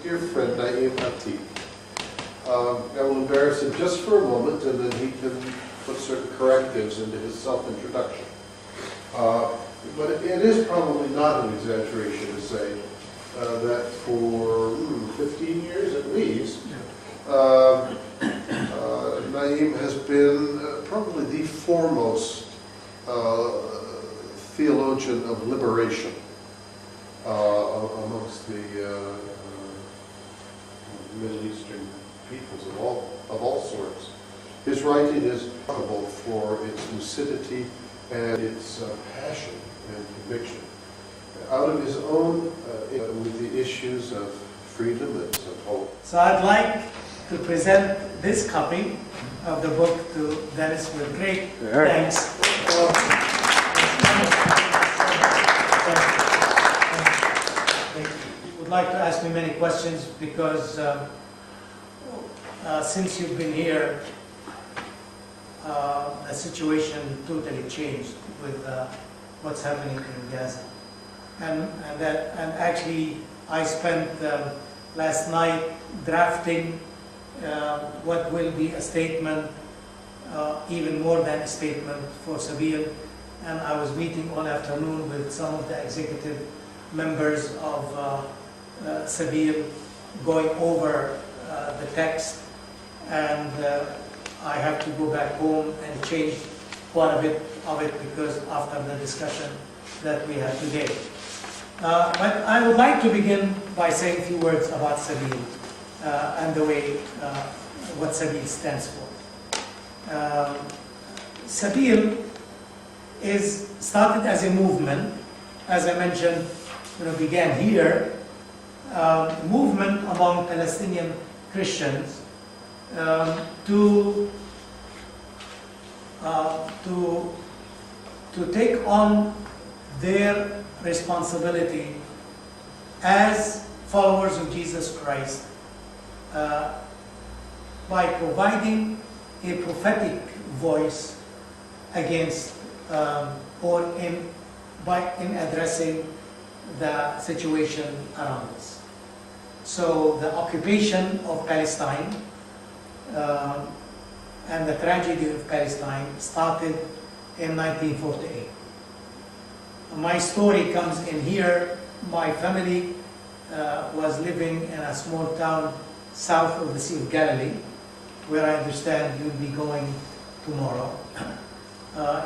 dear friend Naim Ateek. I will embarrass him just for a moment, and then he can put certain correctives into his self-introduction. But it is probably not an exaggeration to say that for 15 years at least, Naim has been probably the foremost theologian of liberation amongst the Middle Eastern peoples of all sorts. His writing is remarkable for its lucidity and its passion and conviction. Out of his own, with the issues of freedom and of hope. So I'd like to present this copy of the book to Dennis with great thanks. Would like to ask me many questions because since you've been here, the situation totally changed with what's happening in Gaza, and actually I spent last night drafting what will be a statement, even more than a statement for Sabeel, and I was meeting all afternoon with some of the executive members of Sabeel, going over the text, and I have to go back home and change quite a bit of it because after the discussion that we had today. But I would like to begin by saying a few words about Sabeel and the way what Sabeel stands for. Sabeel is started as a movement, as I mentioned, began here, movement among Palestinian Christians to take on their responsibility as followers of Jesus Christ by providing a prophetic voice against or in addressing the situation around us. So the occupation of Palestine and the tragedy of Palestine started in 1948. My story comes in here. My family was living in a small town south of the Sea of Galilee, where I understand you'll be going tomorrow.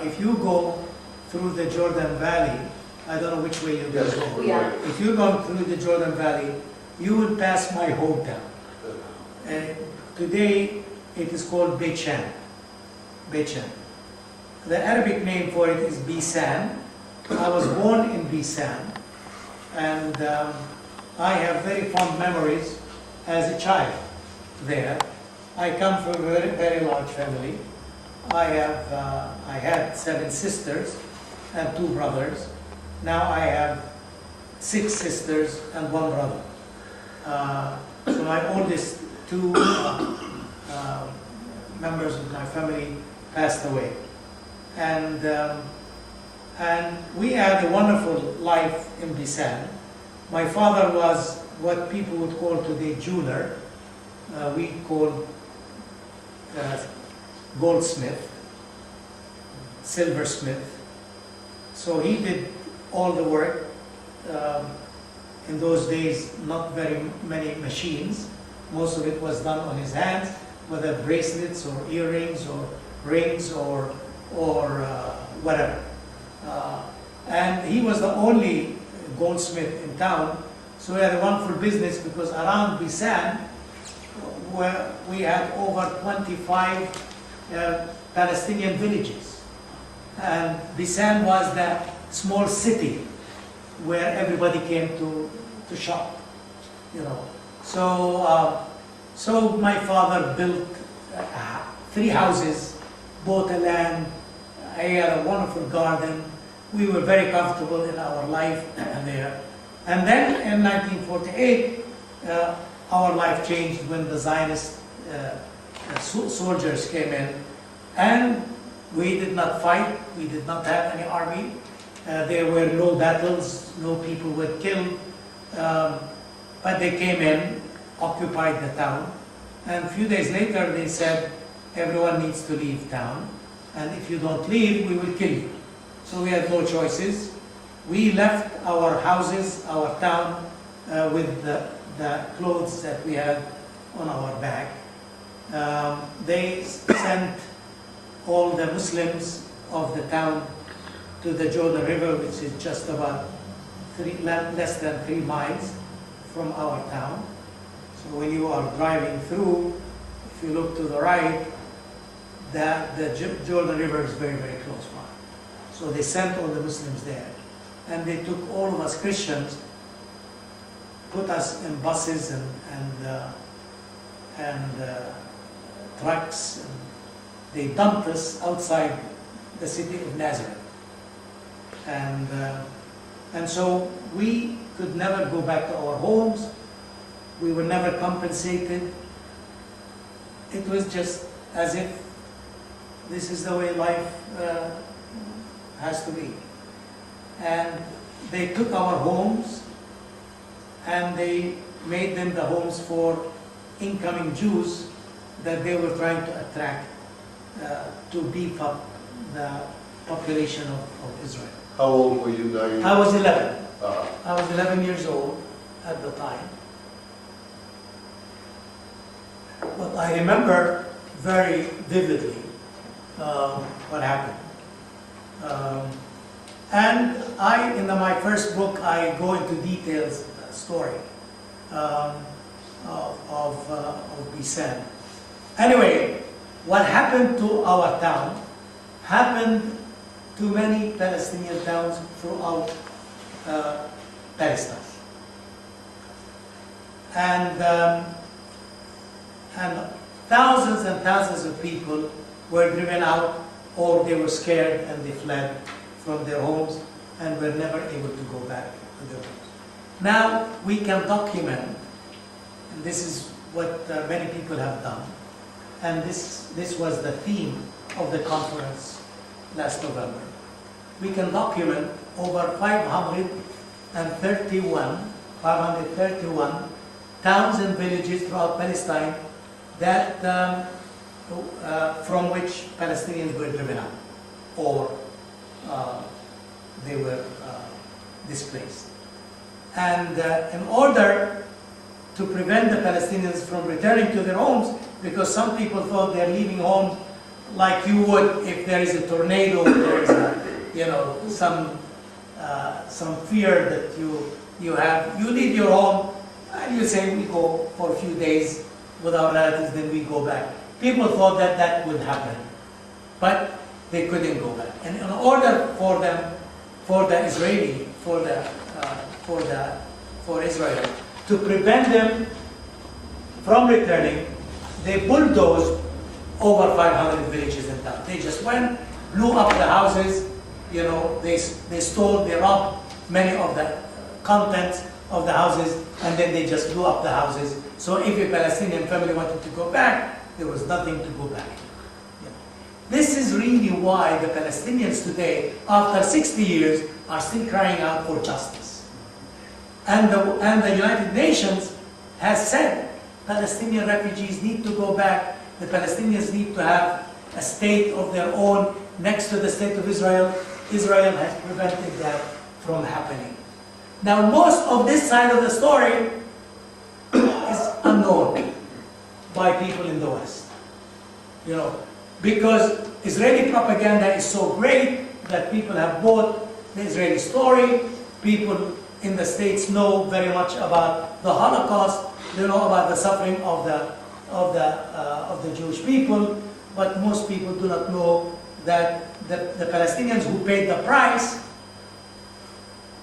If you go through the Jordan Valley, I don't know which way you're going to go. Yeah. If you go through the Jordan Valley, you will pass my hometown. Today, it is called Beit Shan. The Arabic name for it is Bisan. I was born in Bisan, and I have very fond memories as a child there. I come from a very, very large family. I had 7 sisters and 2 brothers. Now I have 6 sisters and 1 brother. So my oldest 2 members of my family passed away, and we had a wonderful life in Bisan. My father was what people would call today jeweler. We call goldsmith, silversmith. So he did all the work. In those days, not very many machines. Most of it was done on his hands, whether bracelets or earrings or rings or whatever. And he was the only goldsmith in town, so we had a wonderful business because around Bisan, where we had over 25 Palestinian villages. And Bisan was that small city where everybody came to shop, So my father built 3 houses, bought a land. He had a wonderful garden. We were very comfortable in our life there. And then in 1948, our life changed when the Zionist soldiers came in, and we did not fight. We did not have any army. There were no battles. No people were killed. But they came in occupied the town. And a few days later, they said, everyone needs to leave town. And if you don't leave, we will kill you. So we had no choices. We left our houses, our town, with the clothes that we had on our back. They sent all the Muslims of the town to the Jordan River, which is just about less than 3 miles from our town. So when you are driving through, if you look to the right, the Jordan River is very, very close by. So they sent all the Muslims there. And they took all of us Christians, put us in buses and trucks. And they dumped us outside the city of Nazareth. And so we could never go back to our homes. We were never compensated. It was just as if this is the way life has to be. And they took our homes and they made them the homes for incoming Jews that they were trying to attract to beef up the population of Israel. How old were you now? I was 11. Uh, I was 11 years old at the time. But I remember very vividly what happened. And in my first book, I go into details of the story of Bisan. Anyway, what happened to our town happened to many Palestinian towns throughout Palestine. And thousands and thousands of people were driven out, or they were scared and they fled from their homes and were never able to go back to their homes. Now we can document, and this is what many people have done, and this was the theme of the conference last November. We can document over 531 towns and villages throughout Palestine that from which Palestinians were driven out, or they were displaced. And in order to prevent the Palestinians from returning to their homes, because some people thought they're leaving home like you would if there is a tornado, there is some fear that you have. You leave your home and you say, we go for a few days with our relatives, then we go back. People thought that that would happen, but they couldn't go back. And in order for Israel to prevent them from returning, they bulldozed over 500 villages and towns. They just went, blew up the houses, they stole, they robbed many of the contents of the houses, and then they just blew up the houses. So if a Palestinian family wanted to go back, there was nothing to go back. This is really why the Palestinians today, after 60 years, are still crying out for justice. And the United Nations has said Palestinian refugees need to go back. The Palestinians need to have a state of their own next to the state of Israel. Israel has prevented that from happening. Now, most of this side of the story is unknown by people in the West. Because Israeli propaganda is so great that people have bought the Israeli story. People in the States know very much about the Holocaust. They know about the suffering of the Jewish people, but most people do not know that the Palestinians who paid the price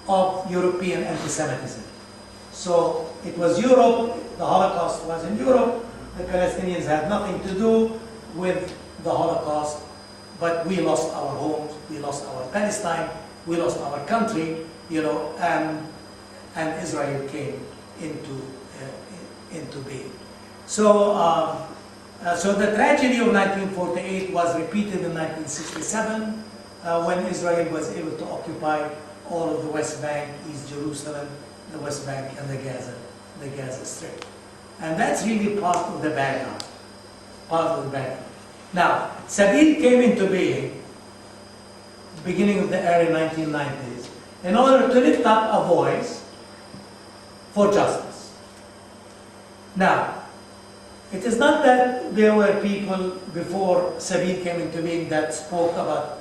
of European anti-Semitism. So it was Europe, the Holocaust was in Europe, the Palestinians had nothing to do with the Holocaust, but we lost our homes, we lost our Palestine, we lost our country, and Israel came into being. So the tragedy of 1948 was repeated in 1967 when Israel was able to occupy all of the West Bank, East Jerusalem, the West Bank, and the Gaza Strip. And that's really part of the background. Part of the background. Now, Sabil came into being beginning of the early 1990s in order to lift up a voice for justice. Now, it is not that there were people before Sabil came into being that spoke about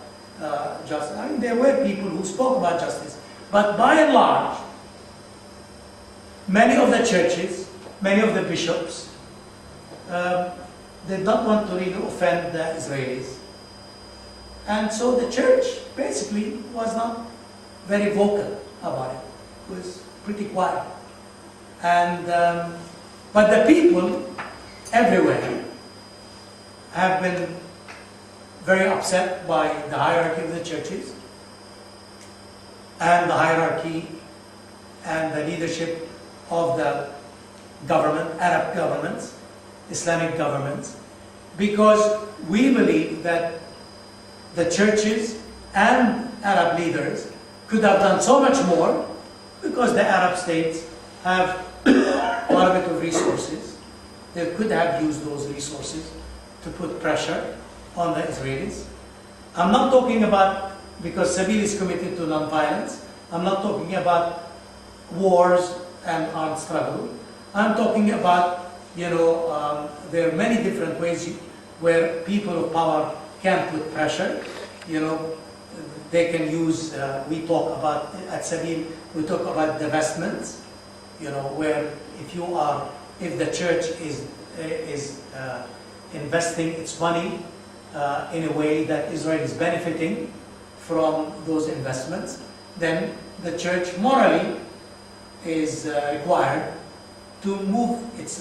justice. I mean, there were people who spoke about justice. But by and large, many of the churches, many of the bishops, did not want to really offend the Israelis. And so the church basically was not very vocal about it. It was pretty quiet. And, but the people everywhere have been very upset by the hierarchy of the churches and the hierarchy and the leadership of the government, Arab governments, Islamic governments, because we believe that the churches and Arab leaders could have done so much more because the Arab states have quite a bit of resources. They could have used those resources to put pressure on the Israelis. I'm not talking about, because Sabil is committed to non-violence, I'm not talking about wars and armed struggle. I'm talking about, there are many different ways where people of power can put pressure. They can use, we talk about, at Sabil, we talk about divestments, where if the church is investing its money in a way that Israel is benefiting from those investments, then the church morally is required to move its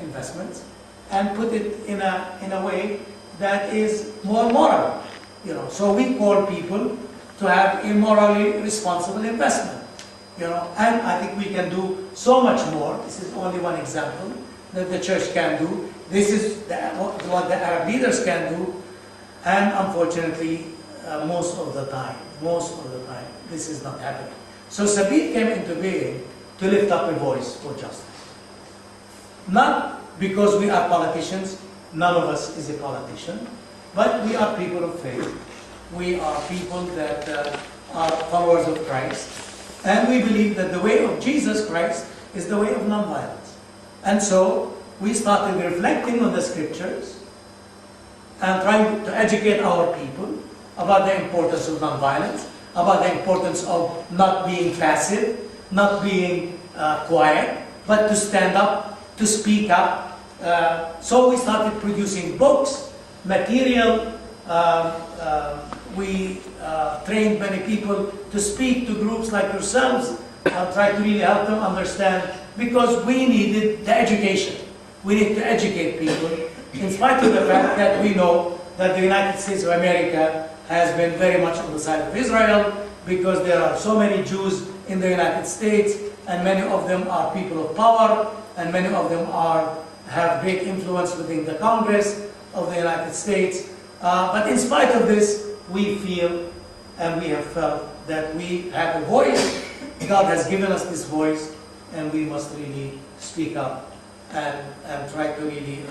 investments and put it in a way that is more moral. So we call people to have a morally responsible investment. And I think we can do so much more. This is only one example that the church can do. This is what the Arab leaders can do. And unfortunately, most of the time, this is not happening. So Sabil came into being to lift up a voice for justice. Not because we are politicians, none of us is a politician, but we are people of faith. We are people that are followers of Christ. And we believe that the way of Jesus Christ is the way of nonviolence. And so we started reflecting on the scriptures and trying to educate our people about the importance of nonviolence, about the importance of not being passive, not being quiet, but to stand up, to speak up. So we started producing books, material. We trained many people to speak to groups like yourselves, try to really help them understand, because we needed the education. We need to educate people, in spite of the fact that we know that the United States of America has been very much on the side of Israel, because there are so many Jews in the United States, and many of them are people of power, and many of them have great influence within the Congress of the United States. But in spite of this, we feel and we have felt that we have a voice. God has given us this voice, and we must really speak up and try to really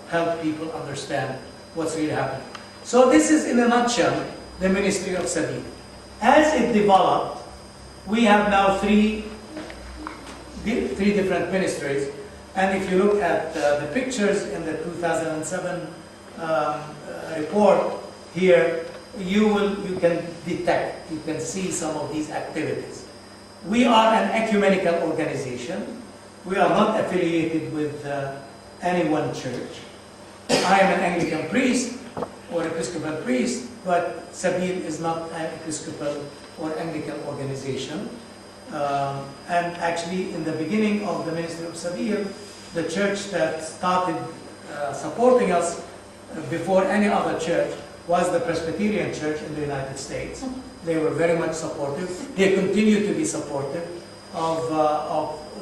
help people understand what's really happening. So this is, in a nutshell, the ministry of Sabil. As it developed, we have now three different ministries. And if you look at the pictures in the 2007 report here, you can detect, you can see some of these activities. We are an ecumenical organization. We are not affiliated with any one church. I am an Anglican priest or Episcopal priest, but Sabil is not an Episcopal or Anglican organization. And actually, in the beginning of the ministry of Sabil, the church that started supporting us before any other church was the Presbyterian Church in the United States. They were very much supportive. They continue to be supportive of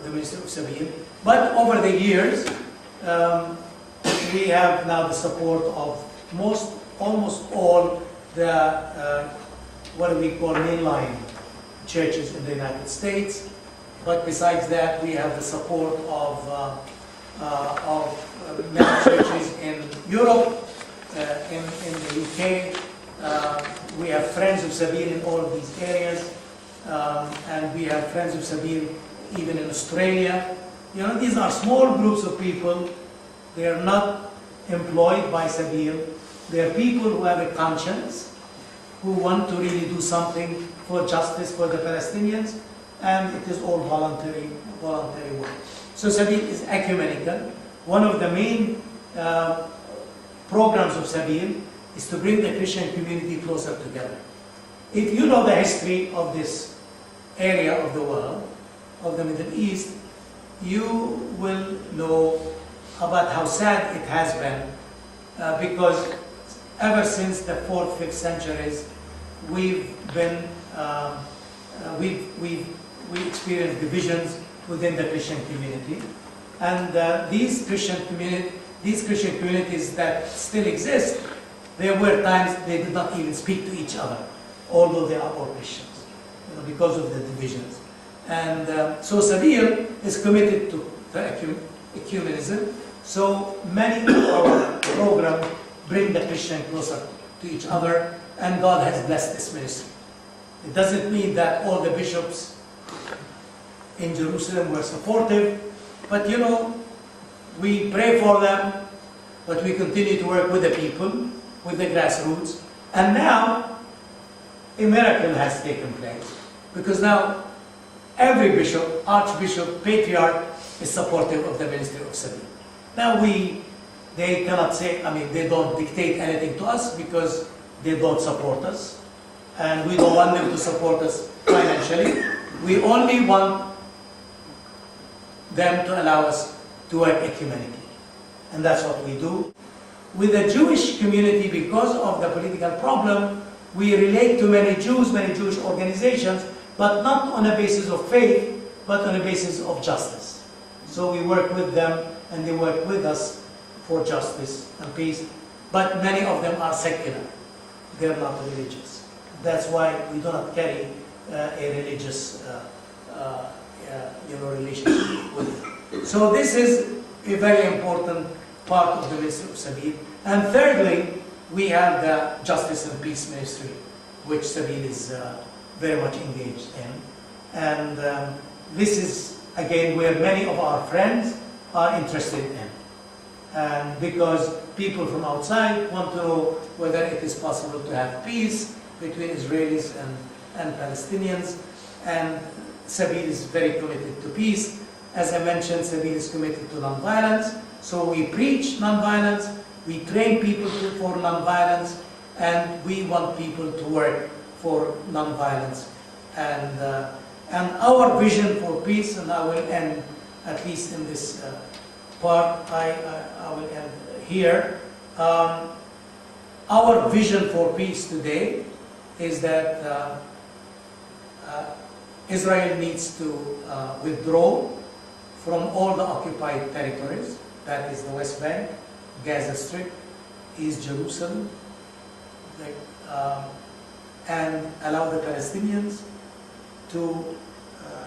the ministry of Sabil. But over the years, we have now the support of almost all the what we call mainline churches in the United States. But besides that, we have the support of Europe, in the UK, we have Friends of Sabir in all of these areas, and we have Friends of Sabir even in Australia. You know, these are small groups of people. They are not employed by Sabir. They are people who have a conscience, who want to really do something for justice for the Palestinians, and it is all voluntary work. So Sabir is ecumenical. One of the main programs of Sabir is to bring the Christian community closer together. If you know the history of this area of the world, of the Middle East, you will know about how sad it has been, because ever since the 4th, 5th centuries, we experienced divisions within the Christian community, and these Christian communities that still exist, there were times they did not even speak to each other, although they are all Christians, you know, because of the divisions. And so Sabir is committed to ecumenism. So many of our programs bring the Christian closer to each other, and God has blessed this ministry. It doesn't mean that all the bishops in Jerusalem were supportive, but you know, we pray for them, but we continue to work with the people, with the grassroots. And now, a miracle has taken place, because now every bishop, archbishop, patriarch is supportive of the ministry of Sabir. Now they cannot say, I mean, they don't dictate anything to us because they don't support us, and we don't want them to support us financially. We only want them to allow us to work ecumenically, and that's what we do. With the Jewish community, because of the political problem, we relate to many Jewish organizations, but not on a basis of faith, but on a basis of justice. So we work with them, and they work with us for justice and peace, but many of them are secular. They're not religious. That's why we do not carry a religious relationship with them. So this is a very important part of the ministry of Sabir. And thirdly, we have the Justice and Peace Ministry, which Sabir is very much engaged in. And this is, again, where many of our friends are interested in. And because people from outside want to know whether it is possible to have peace between Israelis and Palestinians. And Sabir is very committed to peace. As I mentioned, Sabir is committed to nonviolence. So we preach nonviolence, we train people for nonviolence, and we want people to work for nonviolence. And our vision for peace, and I will end at least in this part, I will end here. Our vision for peace today is that Israel needs to withdraw from all the occupied territories, that is the West Bank, Gaza Strip, East Jerusalem, and allow the Palestinians to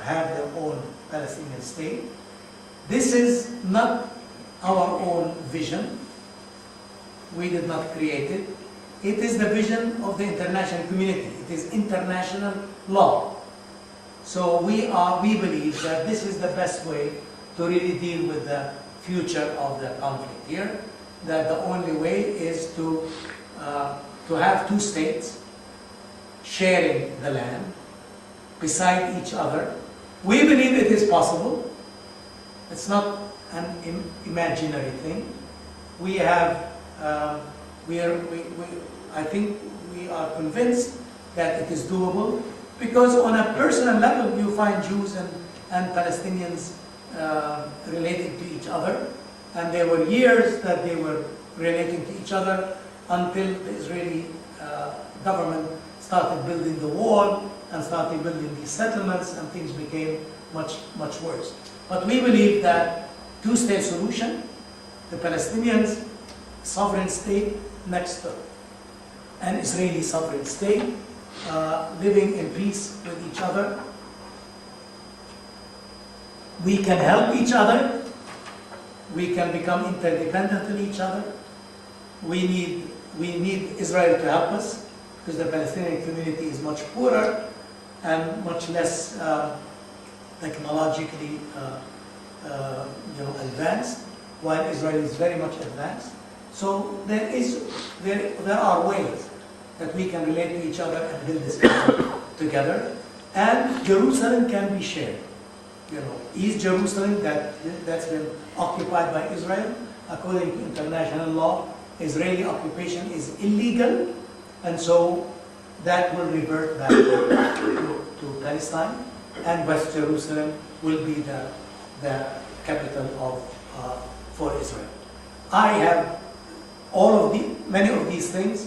have their own Palestinian state. This is not our own vision. We did not create it. It is the vision of the international community. It is international law. So we believe that this is the best way to really deal with the future of the conflict here, that the only way is to have two states sharing the land beside each other. We believe it is possible. It's not an imaginary thing. We have, I think we are convinced that it is doable, because on a personal level you find Jews and Palestinians relating to each other, and there were years that they were relating to each other until the Israeli government started building the wall and started building these settlements, and things became much worse. But we believe that two-state solution, the Palestinians sovereign state next to an Israeli sovereign state, living in peace with each other. We can help each other. We can become interdependent on each other. we need Israel to help us, because the Palestinian community is much poorer and much less technologically advanced, while Israel is very much advanced. So there are ways that we can relate to each other and build this country together. And Jerusalem can be shared. East Jerusalem that's been occupied by Israel, according to international law, Israeli occupation is illegal, and so that will revert back to Palestine, and West Jerusalem will be the capital for Israel. I have many of these things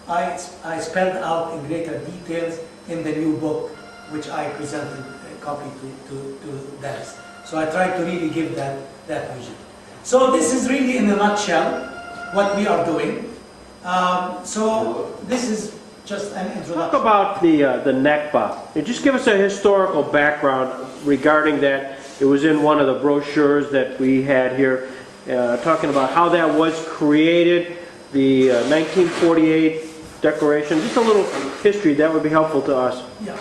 I spelled out in greater details in the new book, which I presented a copy to Dennis. So I tried to really give that vision. So this is really, in a nutshell, what we are doing. So this is just an introduction. Talk about the Nakba. Just give us a historical background regarding that. It was in one of the brochures that we had here, talking about how that was created, the 1948 declaration. Just a little history that would be helpful to us. Yeah.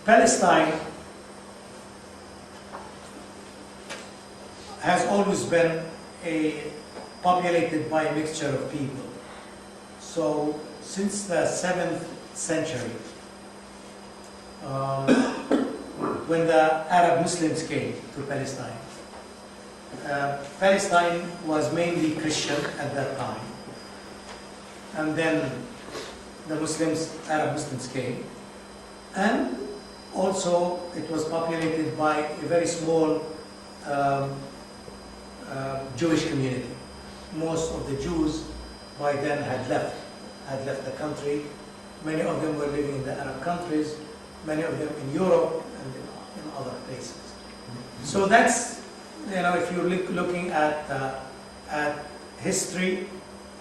Palestine has always been populated by a mixture of people. So since the 7th century, when the Arab Muslims came to Palestine, Palestine was mainly Christian at that time. And then the Arab Muslims came. And also it was populated by a very small Jewish community. Most of the Jews by then had left the country. Many of them were living in the Arab countries, many of them in Europe and in other places. So that's, if you're looking at history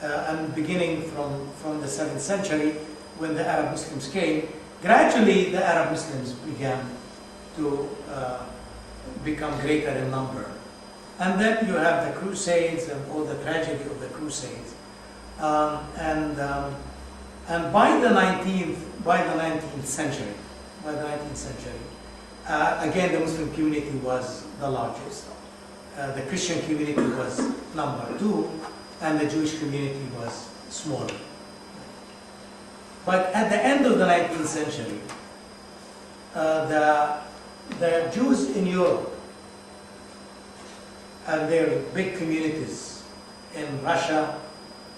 and beginning from the 7th century, when the Arab Muslims came, gradually the Arab Muslims began to become greater in number. And then you have the Crusades and all the tragedy of the Crusades. And by the 19th century, again the Muslim community was the largest. The Christian community was number 2, and the Jewish community was smaller. But at the end of the 19th century, the Jews in Europe and their big communities in Russia,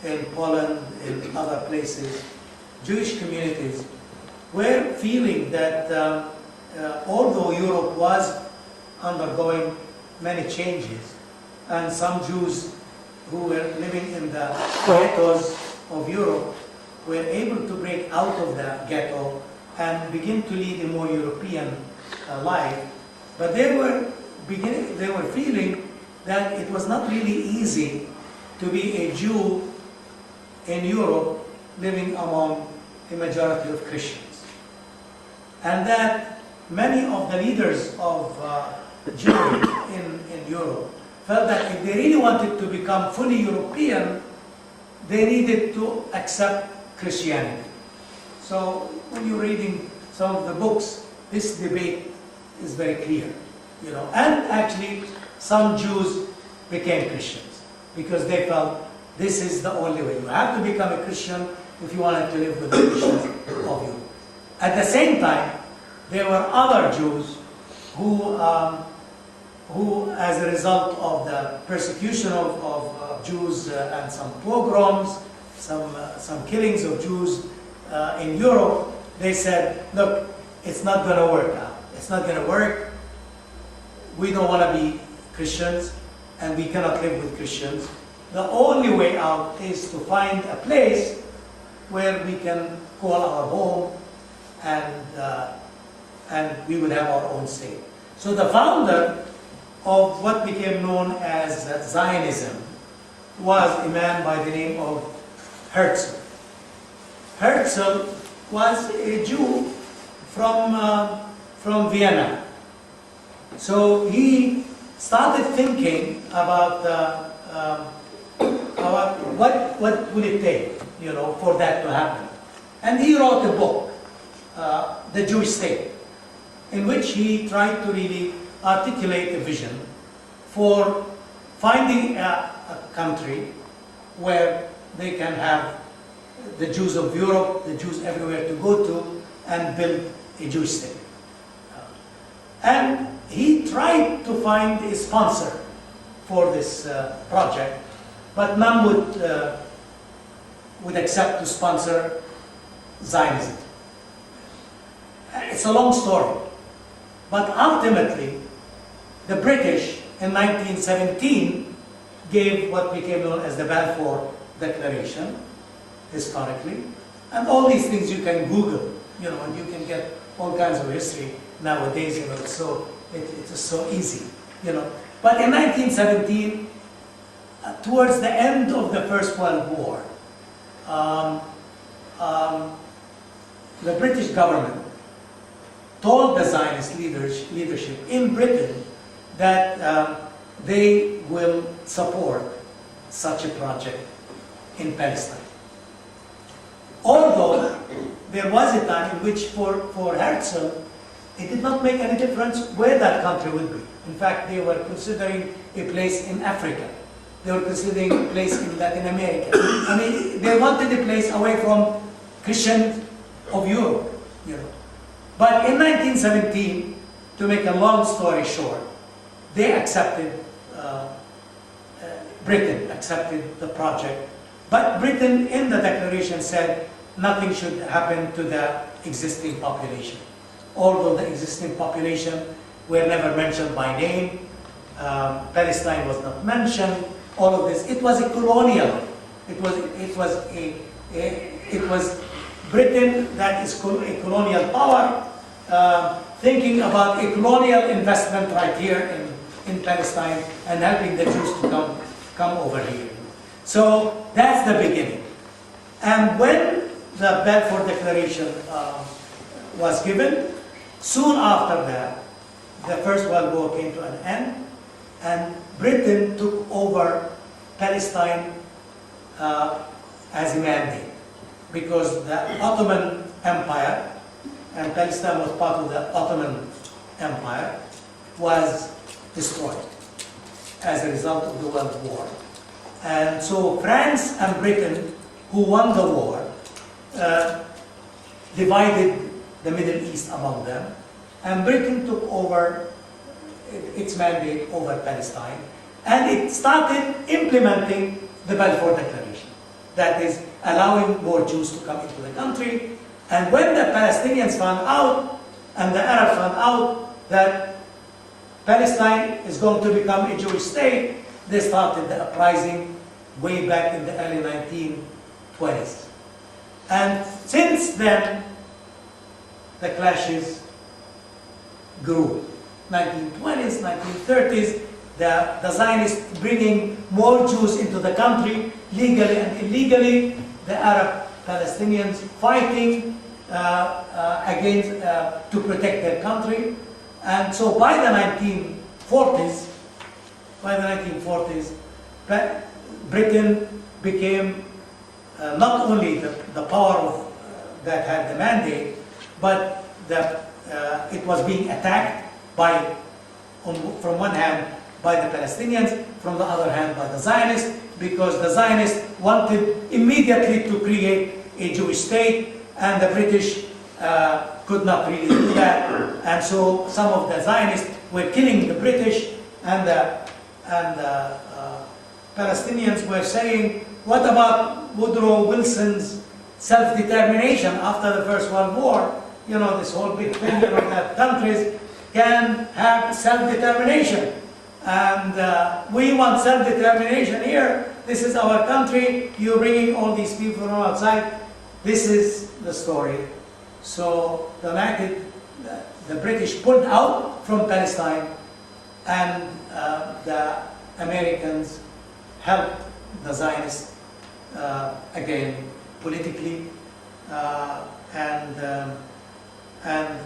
in Poland, in other places, Jewish communities were feeling that although Europe was undergoing many changes, and some Jews who were living in the ghettos of Europe were able to break out of the ghetto and begin to lead a more European life, but they were feeling that it was not really easy to be a Jew in Europe living among a majority of Christians. And that many of the leaders of Jewry in Europe felt that if they really wanted to become fully European, they needed to accept Christianity. So when you're reading some of the books, this debate is very clear. And actually some Jews became Christians because they felt this is the only way. You have to become a Christian if you wanted to live with the Christians of you. At the same time, there were other Jews who as a result of the persecution of Jews and some pogroms, some killings of Jews in Europe, they said, look, it's not going to work out. It's not going to work. We don't want to be Christians, and we cannot live with Christians. The only way out is to find a place where we can call our home, and we would have our own state. So the founder of what became known as Zionism was a man by the name of Herzl. Herzl was a Jew from Vienna. So he started thinking about what would it take, for that to happen. And he wrote a book, The Jewish State, in which he tried to really articulate a vision for finding a country where they can have the Jews of Europe, the Jews everywhere to go to, and build a Jewish state. And he tried to find a sponsor for this project, but none would accept to sponsor Zionism. It's a long story, but ultimately the British in 1917 gave what became known as the Balfour Declaration, historically, and all these things you can Google, and you can get all kinds of history nowadays, so it's so easy, But in 1917, towards the end of the First World War, the British government told the Zionist leadership in Britain that they will support such a project in Palestine. Although there was a time in which for Herzl, it did not make any difference where that country would be. In fact, they were considering a place in Africa. They were considering a place in Latin America. I mean, they wanted a place away from Christians of Europe, But in 1917, to make a long story short, they accepted, Britain accepted the project. But Britain in the declaration said nothing should happen to the existing population. Although the existing population were never mentioned by name, Palestine was not mentioned, all of this. It was a colonial, it was Britain that is a colonial power, thinking about a colonial investment right here in Palestine and helping the Jews to come over here. So that's the beginning. And when the Balfour Declaration was given, soon after that, the First World War came to an end, and Britain took over Palestine as a mandate, because the Ottoman Empire, and Palestine was part of the Ottoman Empire, was destroyed as a result of the World War. And so France and Britain, who won the war, divided the Middle East among them, and Britain took over its mandate over Palestine, and it started implementing the Balfour Declaration, that is, allowing more Jews to come into the country. And when the Palestinians found out, and the Arabs found out, that Palestine is going to become a Jewish state, they started the uprising way back in the early 1920s. And since then, the clashes grew. 1920s, 1930s, the Zionists bringing more Jews into the country, legally and illegally, the Arab Palestinians fighting against, to protect their country. And so by the 1940s, Britain became not only the power that had the mandate, but it was being attacked by, from one hand, by the Palestinians, from the other hand, by the Zionists, because the Zionists wanted immediately to create a Jewish state, and the British could not really do that. And so some of the Zionists were killing the British, and the Palestinians were saying, what about Woodrow Wilson's self-determination after the First World War? This whole big thing, that countries can have self-determination. And we want self-determination here. This is our country. You're bringing all these people from outside. This is the story. So the British pulled out from Palestine, and the Americans helped the Zionists again politically, and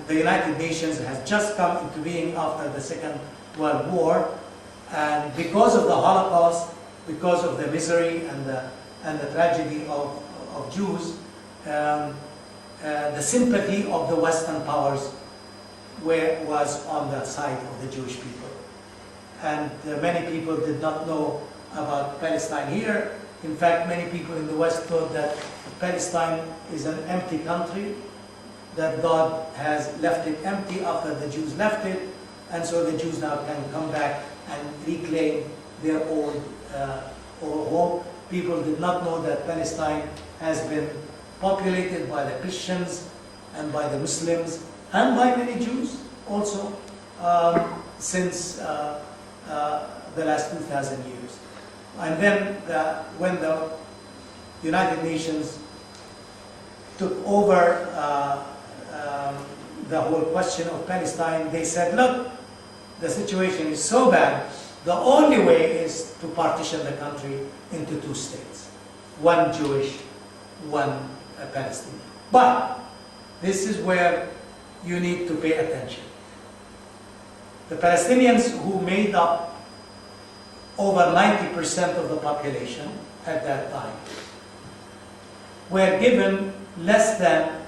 the United Nations has just come into being after the Second World War, and because of the Holocaust, because of the misery and the tragedy of Jews, the sympathy of the Western powers was on the side of the Jewish people. And many people did not know about Palestine here. In fact, many people in the West thought that Palestine is an empty country, that God has left it empty after the Jews left it, and so the Jews now can come back and reclaim their old home. People did not know that Palestine has been populated by the Christians and by the Muslims and by many Jews also since the last 2,000 years. And then when the United Nations took over the whole question of Palestine, they said, look, the situation is so bad, the only way is to partition the country into two states, one Jewish, one Palestinian. But this is where you need to pay attention. The Palestinians, who made up over 90% of the population at that time, were given less than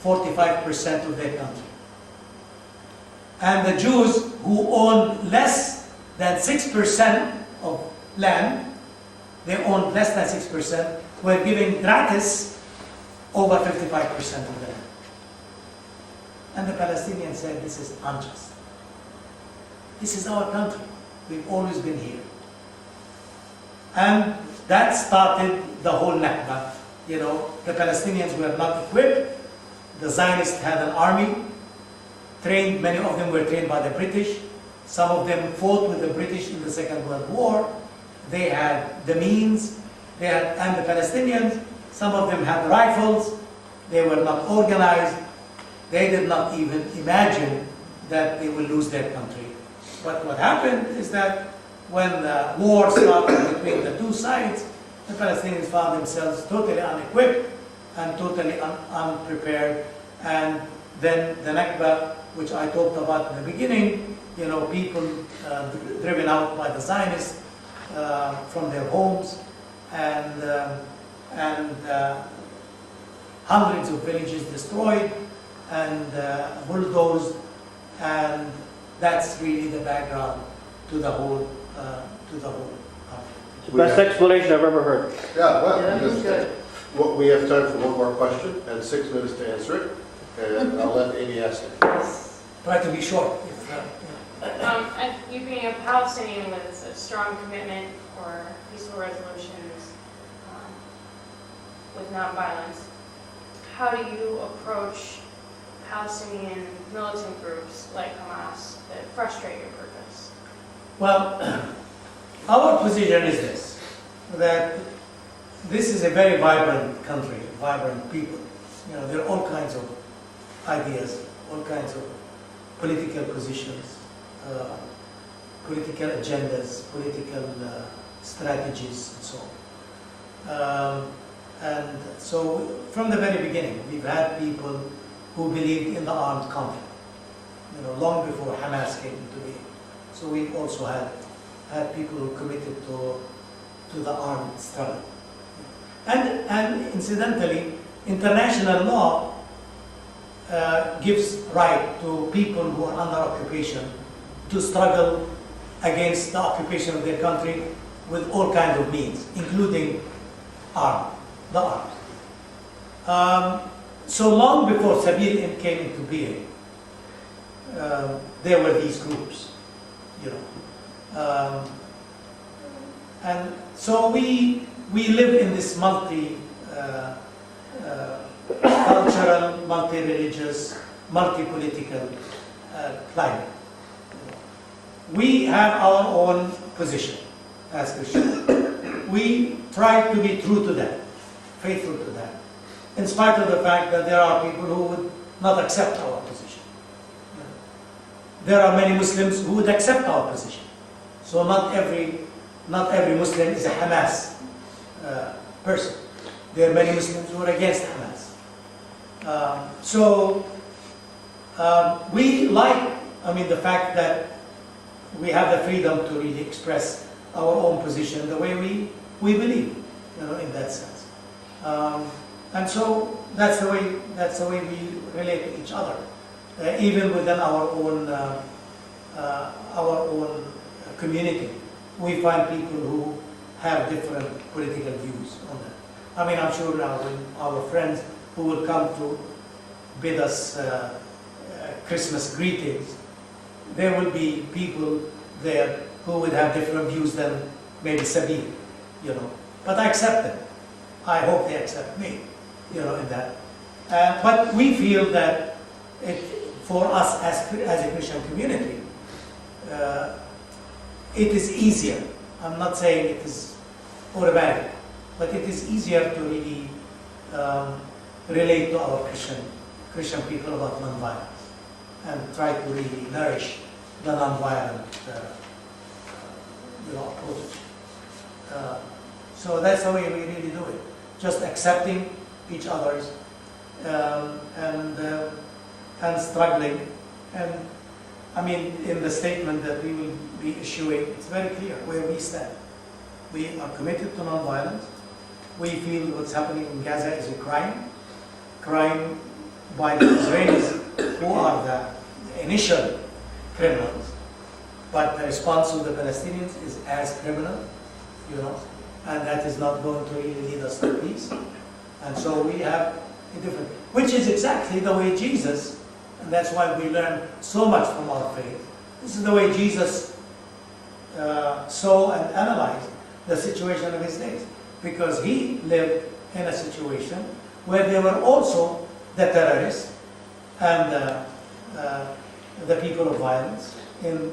45% of their country. And the Jews, who owned less than 6% of land, they owned less than 6%, were given gratis over 55% of the land. And the Palestinians said, this is unjust. This is our country. We've always been here. And that started the whole Nakba. You know, the Palestinians were not equipped. The Zionists had an army, trained, many of them were trained by the British. Some of them fought with the British in the Second World War. They had the means, and the Palestinians, some of them had rifles. They were not organized. They did not even imagine that they will lose their country. But what happened is that when the war started between the two sides, the Palestinians found themselves totally unequipped and totally unprepared. And then the Nakba, which I talked about in the beginning, you know, people driven out by the Zionists from their homes, and hundreds of villages destroyed and bulldozed, and that's really the background to the whole conflict. It's the best explanation I've ever heard. Yeah, well, Yeah, that was good. we have time for one more question and 6 minutes to answer it. And I'll let Amy ask it. Try to be short. You being a Palestinian with a strong commitment for peaceful resolutions with nonviolence, how do you approach Palestinian militant groups like Hamas that frustrate your purpose? Well, our position is this, that this is a very vibrant country, vibrant people. You know, there are all kinds of ideas, all kinds of political positions, political agendas, political strategies, and so on. And so, from the very beginning, we've had people who believed in the armed conflict, you know, long before Hamas came into being. So we've also had people who committed to the armed struggle. And incidentally, international law gives right to people who are under occupation to struggle against the occupation of their country with all kinds of means, including the arms. So long before Sabil came into being, there were these groups, you know. And so we live in this cultural, multi-religious, multi-political climate. We have our own position as Christians. We try to be true to that, faithful to that, in spite of the fact that there are people who would not accept our position. There are many Muslims who would accept our position. So not every Muslim is a Hamas person. There are many Muslims who are against Hamas. We like, the fact that we have the freedom to really express our own position the way we believe, in that sense. And so that's the way we relate to each other, even within our own community. We find people who have different political views on that. I'm sure now when our friends who will come to bid us Christmas greetings, there will be people there who would have different views than maybe Sabine, But I accept them. I hope they accept me, in that. But we feel that for us as a Christian community, it is easier. I'm not saying it is automatic, but it is easier to really relate to our Christian people about nonviolence and try to really nourish the nonviolent approach. So that's the way we really do it. Just accepting each other's and struggling. And in the statement that we will be issuing, it's very clear where we stand. We are committed to nonviolence. We feel what's happening in Gaza is a crime by the Israelis, who are the initial criminals. But the response of the Palestinians is as criminal, and that is not going to really lead us to peace. And so we have a different, which is exactly the way Jesus, and that's why we learn so much from our faith. This is the way Jesus saw and analyzed the situation of his days, because he lived in a situation where there were also the terrorists and the people of violence in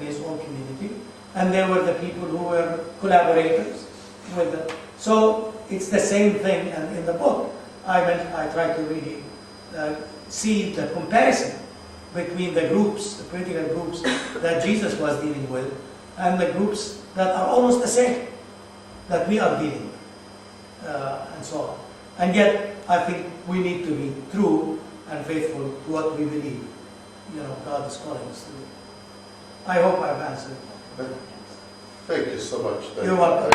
his own community, and there were the people who were collaborators with them. So it's the same thing, and in the book I try to really see the comparison between the groups, the political groups that Jesus was dealing with, and the groups that are almost the same that we are dealing with, and so on. And yet, I think we need to be true and faithful to what we believe, God is calling us to do. I hope I've answered. Thank you so much. You're welcome.